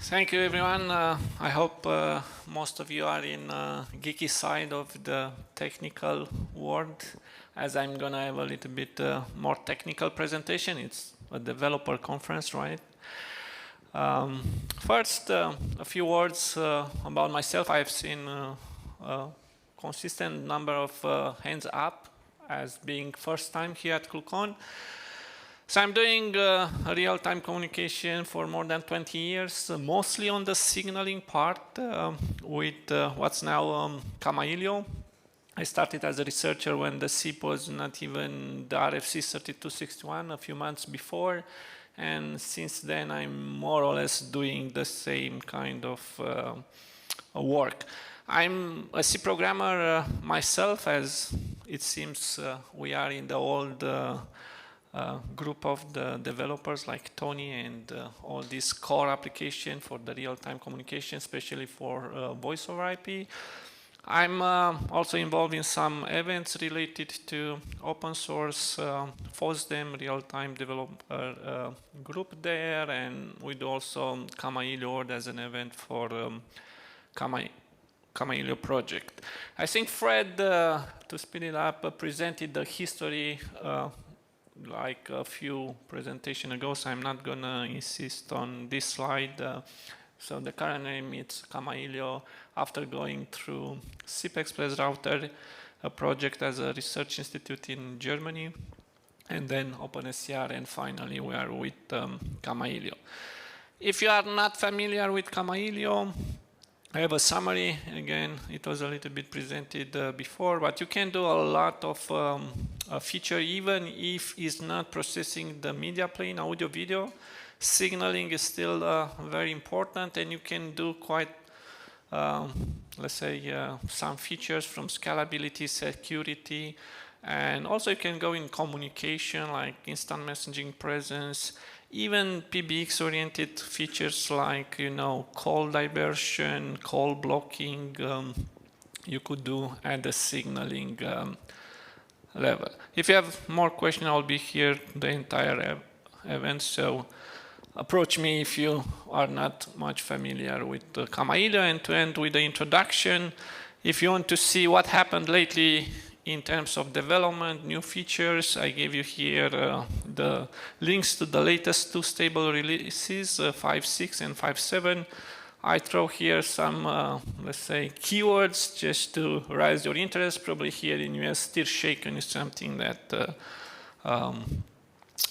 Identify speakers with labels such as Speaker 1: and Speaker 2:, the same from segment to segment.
Speaker 1: Thank you, everyone. I hope most of you are in geeky side of the technical world, as I'm gonna have a little bit more technical presentation. It's a developer conference, right? First, a few words about myself. I've seen a consistent number of hands up as being first time here at ClueCon. So I'm doing real-time communication for more than 20 years, mostly on the signaling part with what's now Kamailio. I started as a researcher when the SIP was not even the RFC 3261 a few months before. And since then, I'm more or less doing the same kind of work. I'm a C programmer myself, as it seems we are in the old group of the developers like Tony and all these core application for the real-time communication, especially for voice over IP. I'm also involved in some events related to open source, FOSDEM, real-time developer group there, and we do also Kamailio as an event for Kamailio project. I think Fred, to speed it up, presented the history like a few presentations ago, so I'm not gonna insist on this slide. So the current name is Kamailio, after going through SIP Express Router, a project as a research institute in Germany, and then OpenSCR, and finally we are with Kamailio. If you are not familiar with Kamailio, I have a summary. Again, it was a little bit presented before, but you can do a lot of feature even if it's not processing the media plane, audio, video. Signaling is still very important, and you can do quite, let's say, some features from scalability, security, and also you can go in communication like instant messaging presence, even PBX-oriented features like, you know, call diversion, call blocking, you could do at the signaling level. If you have more questions, I'll be here the entire event, so approach me if you are not much familiar with Kamailio. And to end with the introduction, if you want to see what happened lately in terms of development, new features, I gave you here the links to the latest two stable releases, 5.6 and 5.7. I throw here some, let's say, keywords just to raise your interest. Probably here in US, still shaken is something that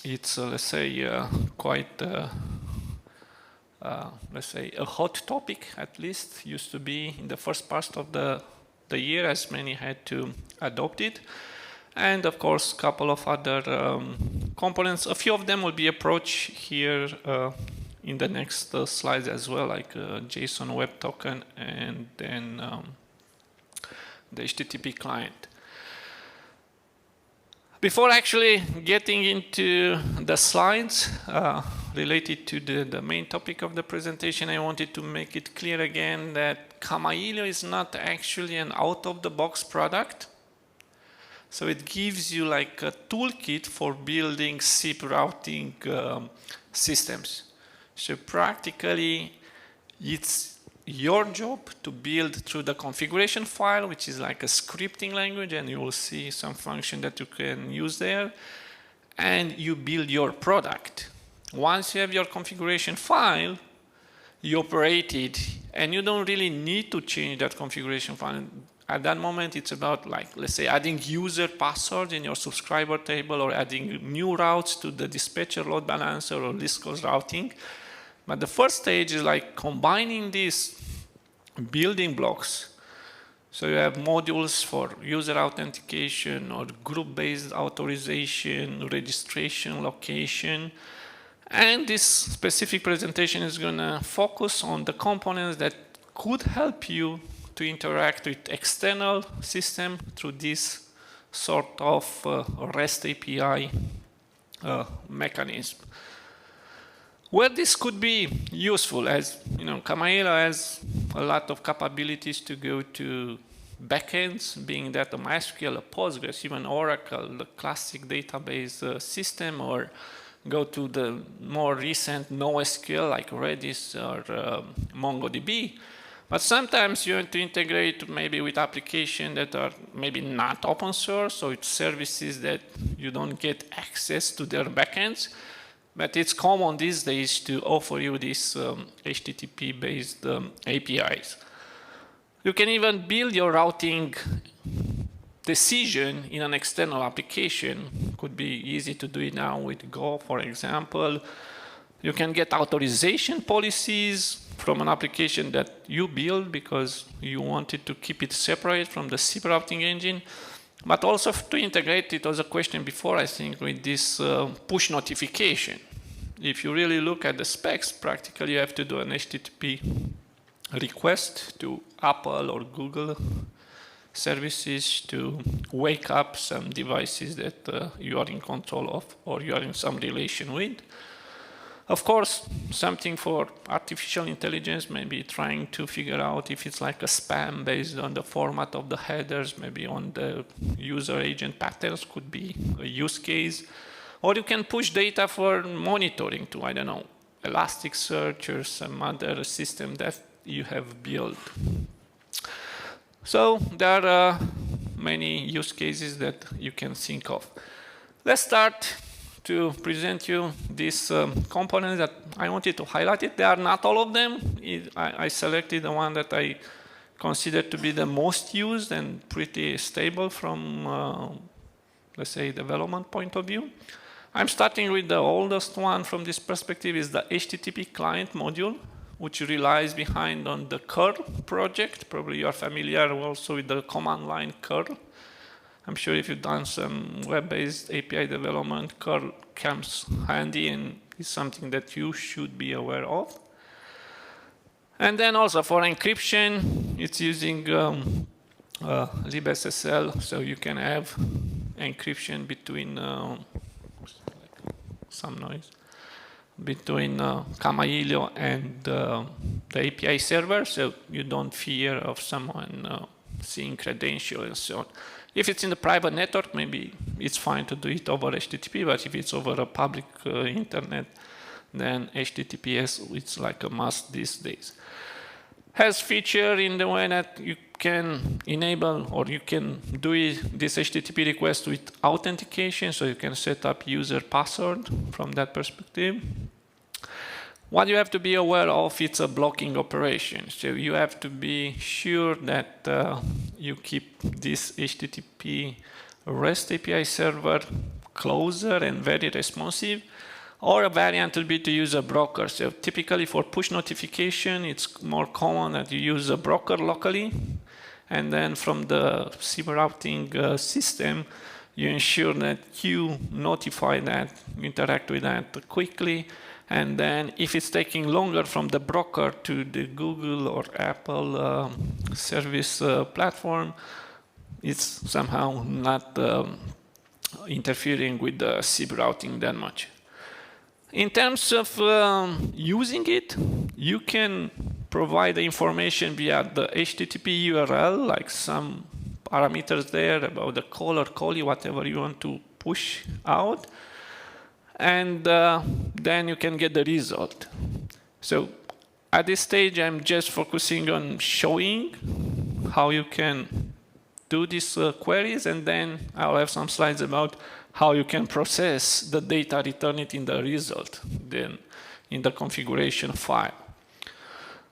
Speaker 1: it's, let's say, quite, let's say, a hot topic, at least, used to be in the first part of the year, as many had to adopt it. And of course, a couple of other components. A few of them will be approached here in the next slides as well, like JSON Web Token and then the HTTP client. Before actually getting into the slides related to the main topic of the presentation, I wanted to make it clear again that Kamailio is not actually an out-of-the-box product. So it gives you like a toolkit for building SIP routing systems. So practically, it's your job to build through the configuration file, which is like a scripting language, and you will see some function that you can use there, and you build your product. Once you have your configuration file, you operate it, and you don't really need to change that configuration file. At that moment, it's about, like, let's say, adding user password in your subscriber table, or adding new routes to the dispatcher load balancer or list cost routing. But the first stage is like combining these building blocks. So you have modules for user authentication or group-based authorization, registration, location. And this specific presentation is going to focus on the components that could help you to interact with external system through this sort of REST API mechanism. Where this could be useful, as you know, Kamailio has a lot of capabilities to go to backends, being that a MySQL, a Postgres, even Oracle, the classic database system, or go to the more recent NoSQL like Redis or MongoDB. But sometimes you want to integrate maybe with applications that are maybe not open source, so it's services that you don't get access to their backends. But it's common these days to offer you these HTTP-based APIs. You can even build your routing decision in an external application. Could be easy to do it now with Go, for example. You can get authorization policies from an application that you build because you wanted to keep it separate from the SIP routing engine. But also to integrate, it was a question before, I think, with this push notification. If you really look at the specs, practically you have to do an HTTP request to Apple or Google services to wake up some devices that you are in control of or you are in some relation with. Of course, something for artificial intelligence, maybe trying to figure out if it's like a spam based on the format of the headers, maybe on the user agent patterns could be a use case. Or you can push data for monitoring to, I don't know, Elasticsearch or some other system that you have built. So there are many use cases that you can think of. Let's start to present you these components that I wanted to highlight it. They are not all of them. I selected the one that I consider to be the most used and pretty stable from, let's say, development point of view. I'm starting with the oldest one from this perspective is the HTTP client module, which relies behind on the curl project. Probably you are familiar also with the command line curl. I'm sure if you've done some web-based API development, curl comes handy and is something that you should be aware of. And then also for encryption, it's using libSSL, so you can have encryption between some noise between Kamailio and the API server, so you don't fear of someone seeing credentials and so on. If it's in the private network, maybe it's fine to do it over HTTP, but if it's over a public internet, then HTTPS, it's like a must these days. Has feature in the way that you can enable or you can do this HTTP request with authentication, so you can set up user password from that perspective. What you have to be aware of, it's a blocking operation. So you have to be sure that you keep this HTTP REST API server closer and very responsive. Or a variant will be to use a broker. So typically for push notification, it's more common that you use a broker locally. And then from the SIP routing system, you ensure that you notify that, you interact with that quickly. And then if it's taking longer from the broker to the Google or Apple service platform, it's somehow not interfering with the SIP routing that much. In terms of using it, you can provide the information via the HTTP URL, like some parameters there about the call or callie, whatever you want to push out. And then you can get the result. So at this stage, I'm just focusing on showing how you can do these queries, and then I'll have some slides about how you can process the data, return it in the result, then in the configuration file.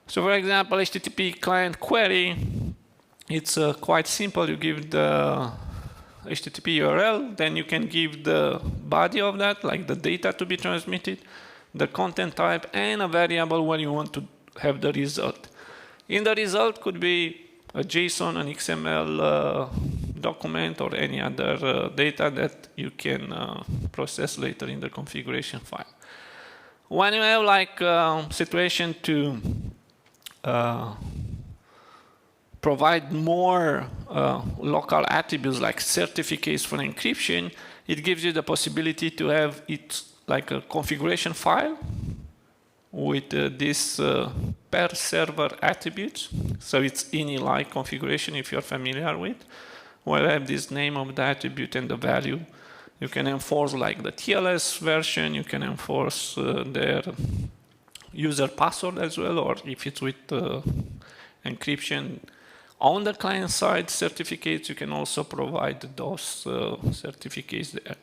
Speaker 1: So for example, HTTP client query, it's quite simple. You give the HTTP URL, then you can give the body of that, like the data to be transmitted, the content type, and a variable where you want to have the result. In the result could be a JSON, an XML document, or any other data that you can process later in the configuration file. When you have like a situation to provide more local attributes like certificates for encryption, it gives you the possibility to have it like a configuration file with this per server attributes. So it's ini-like configuration if you're familiar with, where I have this name of the attribute and the value You can enforce like the TLS version, you can enforce their user password as well, or if it's with encryption on the client side certificates, you can also provide those certificates there.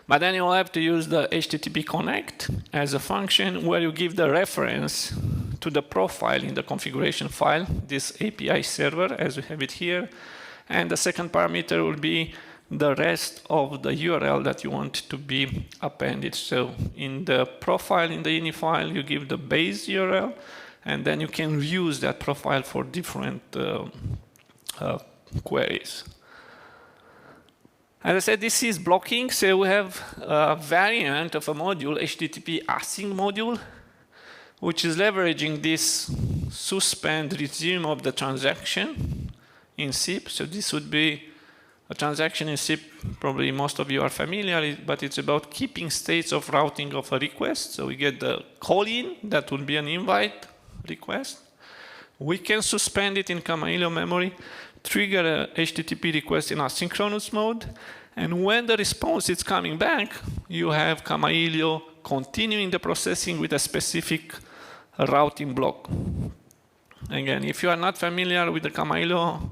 Speaker 1: But then you'll have to use the HTTP connect as a function where you give the reference to the profile in the configuration file, this API server as we have it here. And the second parameter will be the rest of the URL that you want to be appended. So in the profile, in the ini file, you give the base URL, and then you can reuse that profile for different queries. As I said, this is blocking, so we have a variant of a module, HTTP async module, which is leveraging this suspend resume of the transaction in SIP. So this would be a transaction in SIP, probably most of you are familiar, but it's about keeping states of routing of a request. So we get the call-in, that would be an invite request. We can suspend it in Kamailio memory, trigger a HTTP request in asynchronous mode, and when the response is coming back, you have Kamailio continuing the processing with a specific routing block. Again, if you are not familiar with the Kamailio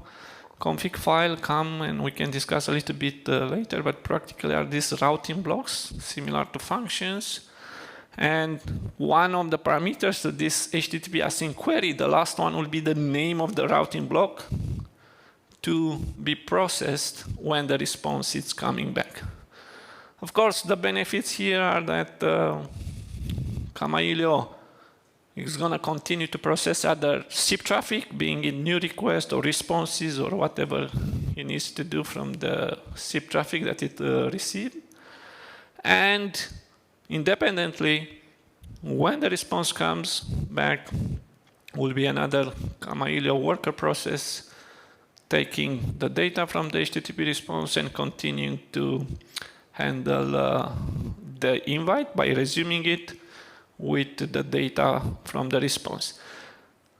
Speaker 1: config file, come and we can discuss a little bit later, but practically are these routing blocks similar to functions. And one of the parameters to this HTTP async query, the last one will be the name of the routing block to be processed when the response is coming back. Of course, the benefits here are that Kamailio is going to continue to process other SIP traffic, being in new requests or responses or whatever it needs to do from the SIP traffic that it received. And independently, when the response comes back, will be another Kamailio worker process taking the data from the HTTP response and continuing to handle the invite by resuming it with the data from the response.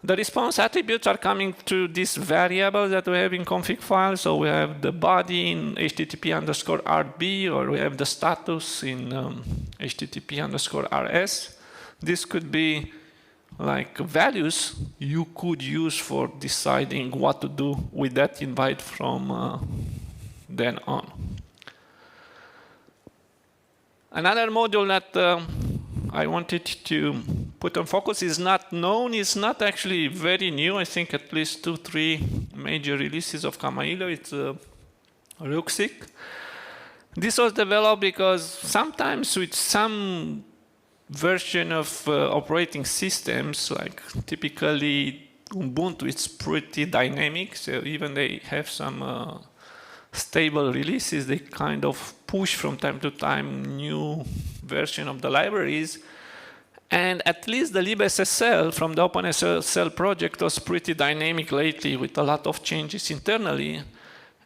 Speaker 1: The response attributes are coming through this variable that we have in config file. So we have the body in HTTP_RB, or we have the status in HTTP_RS. This could be like values you could use for deciding what to do with that invite from then on. Another module that I wanted to put on focus is not known, it's not actually very new. I think at least 2-3 major releases of Kamailio. It's Ruxic. This was developed because sometimes with some version of operating systems, like typically Ubuntu, it's pretty dynamic. So even they have some stable releases, they kind of push from time to time new version of the libraries. And at least the libSSL from the OpenSSL project was pretty dynamic lately with a lot of changes internally.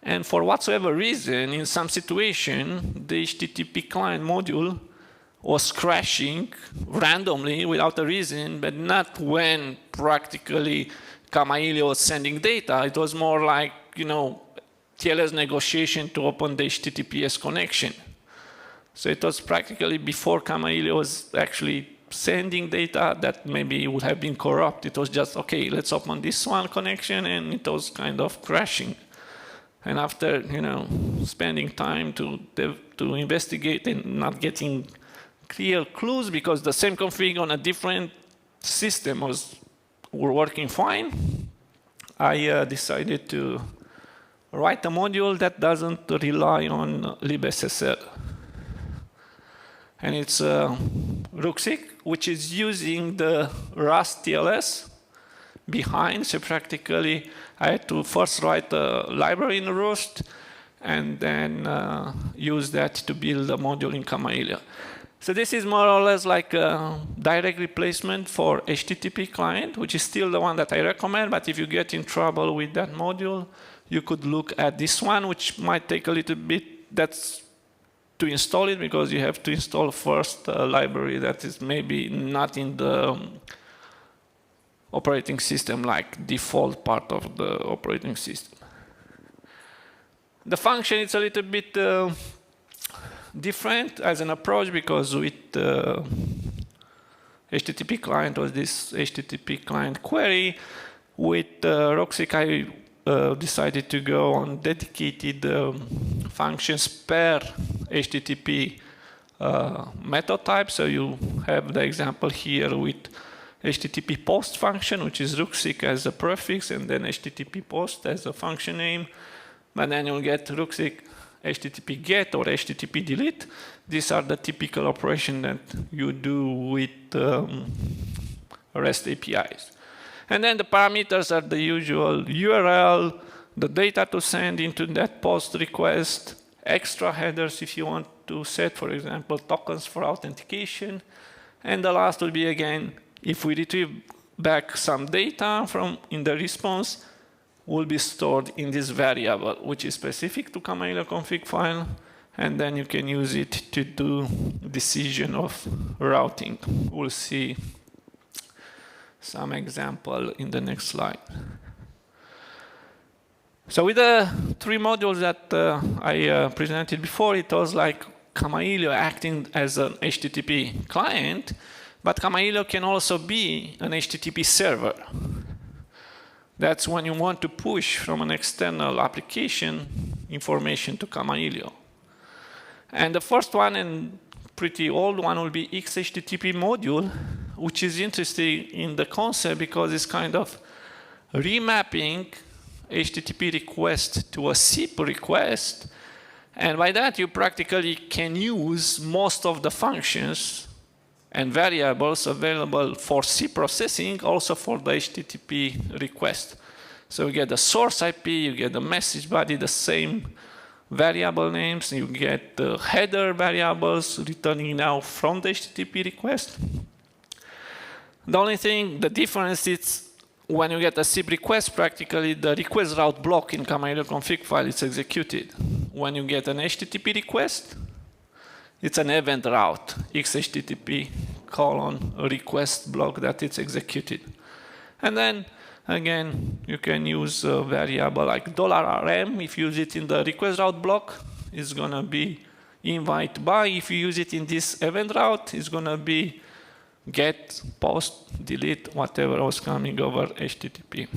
Speaker 1: And for whatsoever reason, in some situation, the HTTP client module was crashing randomly without a reason, but not when practically Kamailio was sending data. It was more like, you know, TLS negotiation to open the HTTPS connection. So it was practically before Kamailio was actually sending data that maybe would have been corrupt. It was just, okay, let's open this one connection, and it was kind of crashing. And after, you know, spending time to investigate and not getting clear clues because the same config on a different system were working fine, I decided to write a module that doesn't rely on libSSL. And it's Ruxic, which is using the Rust TLS behind. So practically, I had to first write a library in Rust and then use that to build a module in Kamailio. So this is more or less like a direct replacement for HTTP client, which is still the one that I recommend. But if you get in trouble with that module, you could look at this one, which might take a little bit. That's to install it, because you have to install first a library that is maybe not in the operating system, like default part of the operating system. The function is a little bit different as an approach because with HTTP client was this HTTP client query. With Roxic, I decided to go on dedicated functions per HTTP method type. So you have the example here with HTTP post function, which is Ruxic as a prefix, and then HTTP post as a function name. But then you'll get Ruxic HTTP get or HTTP delete. These are the typical operations that you do with REST APIs. And then the parameters are the usual URL, the data to send into that post request, extra headers if you want to set, for example, tokens for authentication. And the last will be, again, if we retrieve back some data from in the response, will be stored in this variable, which is specific to Kamailio config file. And then you can use it to do decision of routing. We'll see some example in the next slide. So with the three modules that I presented before, it was like Kamailio acting as an HTTP client, but Kamailio can also be an HTTP server. That's when you want to push from an external application information to Kamailio. And the first one, and pretty old one, will be XHTTP module, which is interesting in the concept because it's kind of remapping HTTP request to a SIP request. And by that, you practically can use most of the functions and variables available for SIP processing also for the HTTP request. So you get the source IP, you get the message body, the same variable names, you get the header variables returning now from the HTTP request. The only thing, the difference is when you get a SIP request, practically the request route block in Kamailio config file is executed. When you get an HTTP request, it's an event route, XHTTP : request block that it's executed. And then, again, you can use a variable like $rm. If you use it in the request route block, it's going to be invite by. If you use it in this event route, it's going to be get, post, delete, whatever was coming over HTTP.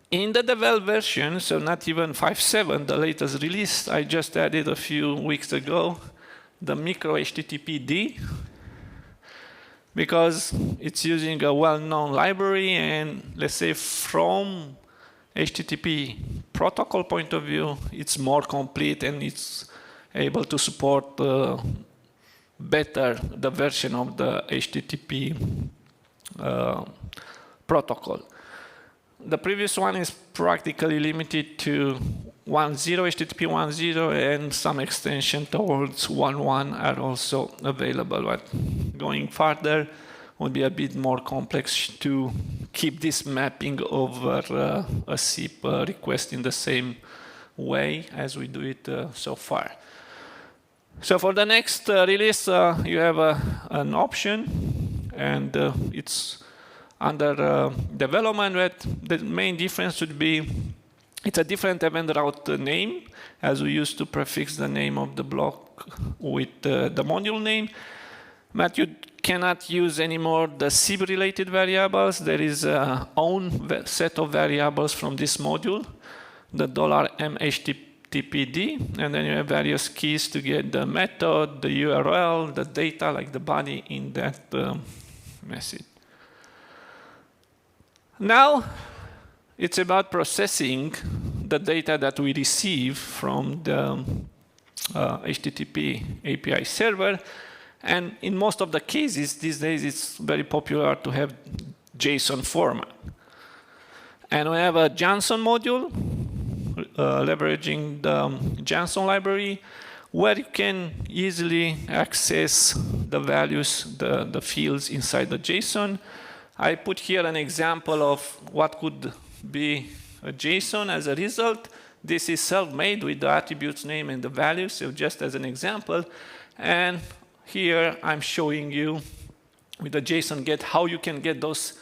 Speaker 1: In the developed version, so not even 5.7, the latest release, I just added a few weeks ago, the micro HTTPD, because it's using a well-known library, and let's say from HTTP protocol point of view, it's more complete and it's able to support better the version of the HTTP protocol. The previous one is practically limited to 1.0, HTTP 1.0, and some extension towards 1.1 are also available. But going further would be a bit more complex to keep this mapping over a SIP request in the same way as we do it so far. So for the next release, you have an option, and it's under development, but the main difference would be it's a different event route name, as we used to prefix the name of the block with the module name. But you cannot use anymore the SIB-related variables. There is a own set of variables from this module, the $mHTTPD, and then you have various keys to get the method, the URL, the data, like the body in that message. Now, it's about processing the data that we receive from the HTTP API server. And in most of the cases, these days, it's very popular to have JSON format. And we have a JSON module, leveraging the JSON library, where you can easily access the values, the fields inside the JSON. I put here an example of what could be a JSON as a result. This is self-made with the attributes name and the values, so just as an example. And here I'm showing you with the JSON get how you can get those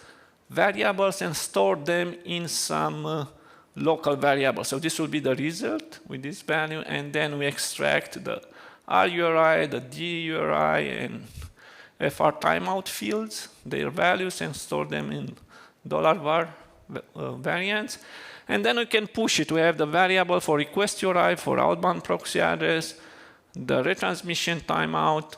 Speaker 1: variables and store them in some local variable. So this will be the result with this value, and then we extract the RURI, the DURI, and FR timeout fields, their values, and store them in $var variants. And then we can push it. We have the variable for request URI, for outbound proxy address, the retransmission timeout.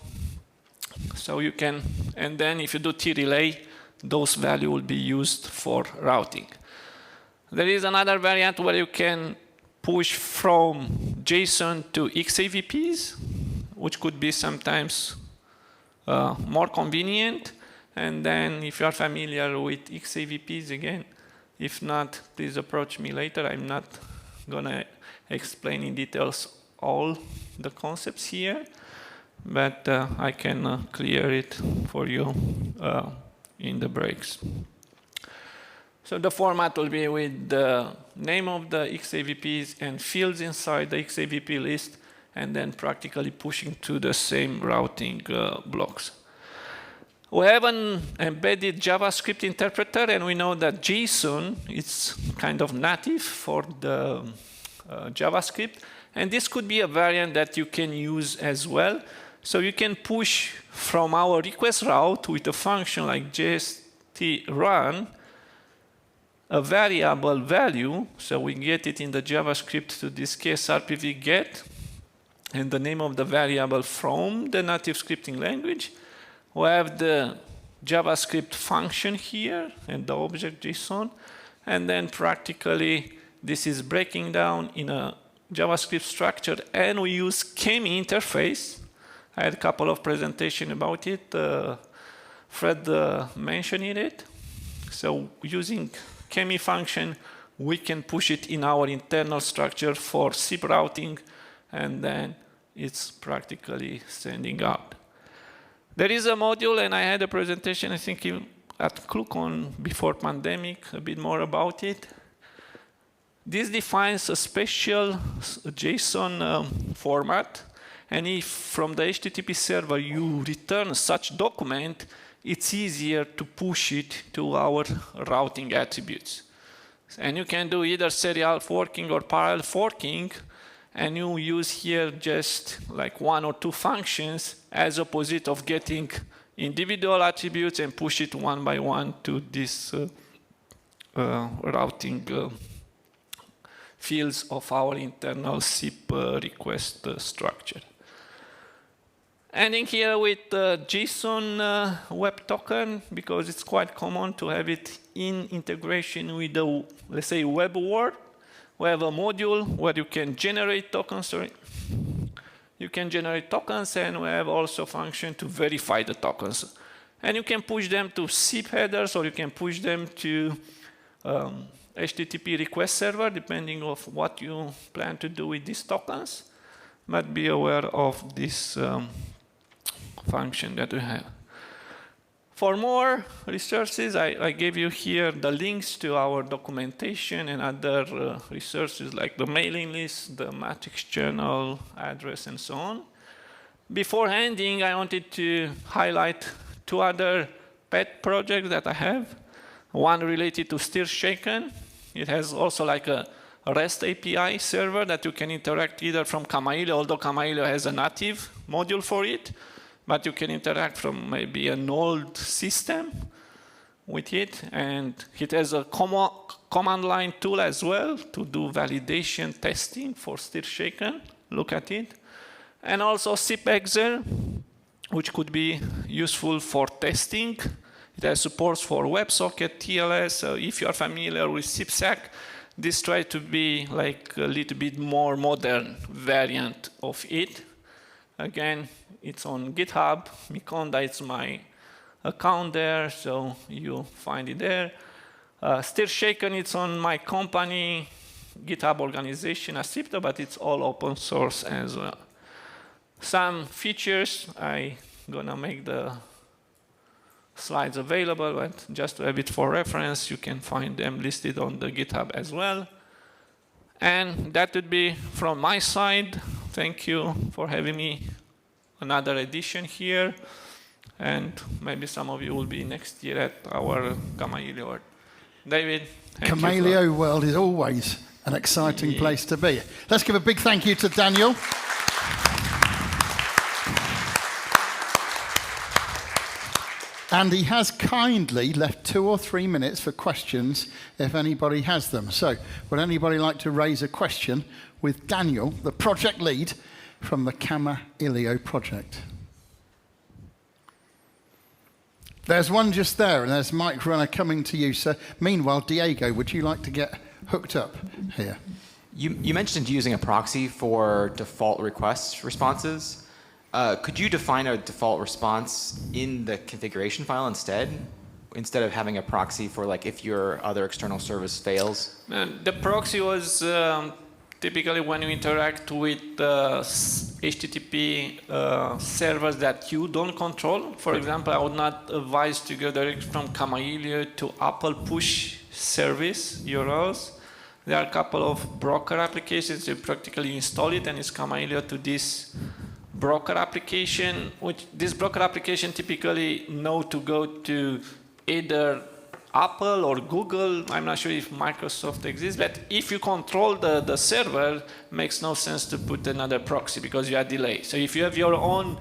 Speaker 1: So you can, and then if you do T-relay, those values will be used for routing. There is another variant where you can push from JSON to XAVPs, which could be sometimes more convenient. And then if you are familiar with XAVPs, again, if not, please approach me later. I'm not gonna explain in details all the concepts here, but I can clear it for you in the breaks. So the format will be with the name of the XAVPs and fields inside the XAVP list, and then practically pushing to the same routing blocks. We have an embedded JavaScript interpreter, and we know that JSON is kind of native for the JavaScript, and this could be a variant that you can use as well. So you can push from our request route with a function like JST_run a variable value, so we get it in the JavaScript, to this case RPV get, and the name of the variable from the native scripting language. We have the JavaScript function here and the object JSON, and then practically this is breaking down in a JavaScript structure, and we use Kemi interface. I had a couple of presentations about it. Fred mentioned it. So using Kemi function, we can push it in our internal structure for SIP routing, and then it's practically sending out. There is a module, and I had a presentation, I think, at ClueCon before pandemic, a bit more about it. This defines a special JSON format, and if from the HTTP server you return such document, it's easier to push it to our routing attributes. And you can do either serial forking or parallel forking, and you use here just like one or two functions as opposite of getting individual attributes and push it one by one to this routing fields of our internal SIP request structure. Ending here with JSON web token, because it's quite common to have it in integration with the, let's say, web world. We have a module where you can generate tokens. You can generate tokens, and we have also a function to verify the tokens. And you can push them to SIP headers, or you can push them to HTTP request server, depending on what you plan to do with these tokens. But be aware of this function that we have. For more resources, I gave you here the links to our documentation and other resources like the mailing list, the matrix journal address, and so on. Before ending, I wanted to highlight two other pet projects that I have. One related to Stir Shaken. It has also like a REST API server that you can interact either from Kamailio, although Kamailio has a native module for it, but you can interact from maybe an old system with it. And it has a command line tool as well to do validation testing for Stir Shaken. Look at it. And also SIP_exe, which could be useful for testing. It has support for WebSocket, TLS. So if you are familiar with SIPSec, this tries to be like a little bit more modern variant of it. Again, it's on GitHub. Mikonda is my account there, so you find it there. Stir Shaken, it's on my company GitHub organization, Asipta, but it's all open source as well. Some features, I'm gonna make the slides available, but just to have it for reference, you can find them listed on the GitHub as well. And that would be from my side. Thank you for having me another edition here. And maybe some of you will be next year at our Kamailio David, thank you.
Speaker 2: Kamailio world is always an exciting place to be. Let's give a big thank you to Daniel. And he has kindly left 2 or 3 minutes for questions if anybody has them. So, would anybody like to raise a question with Daniel, the project lead from the Kamailio project? There's one just there, and there's Mike Runner coming to you. So, meanwhile, Diego, would you like to get hooked up here?
Speaker 3: You mentioned using a proxy for default request responses. Could you define a default response in the configuration file instead of having a proxy for like if your other external service fails?
Speaker 1: The proxy was typically when you interact with HTTP servers that you don't control. For example, I would not advise to go direct from Kamailio to Apple push service URLs. There are a couple of broker applications. You practically install it and it's Kamailio to this broker application, which this broker application typically know to go to either Apple or Google. I'm not sure if Microsoft exists, but if you control the server, makes no sense to put another proxy because you have delay. So if you have your own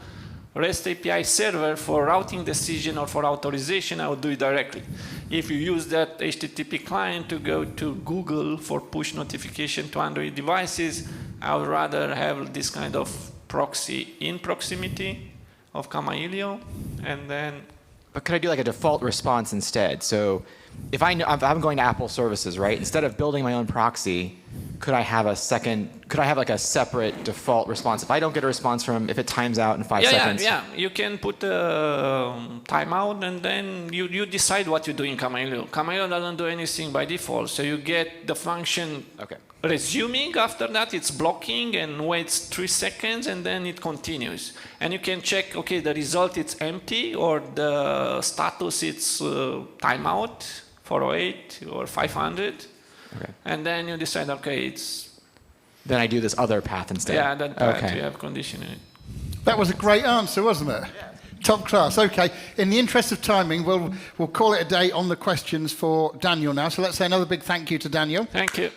Speaker 1: REST API server for routing decision or for authorization, I would do it directly. If you use that HTTP client to go to Google for push notification to Android devices, I would rather have this kind of proxy in proximity of Kamailio, and then.
Speaker 3: But could I do like a default response instead? So if I'm going to Apple services, right? Instead of building my own proxy, could I have like a separate default response? If I don't get a response from, if it times out in 5 seconds.
Speaker 1: Yeah, you can put a timeout and then you decide what you do in Kamailio. Kamailio doesn't do anything by default, so you get the function resuming. After that, it's blocking and waits 3 seconds and then it continues. And you can check, okay, the result it's empty or the status it's timeout 408 or 500.
Speaker 3: Okay.
Speaker 1: And then you decide, okay, it's...
Speaker 3: Then I do this other path instead.
Speaker 1: Yeah, that path, you have condition in it.
Speaker 2: That was a great answer, wasn't it? Yeah. Top class. Okay, in the interest of timing, we'll call it a day on the questions for Daniel now. So let's say another big thank you to Daniel.
Speaker 1: Thank you.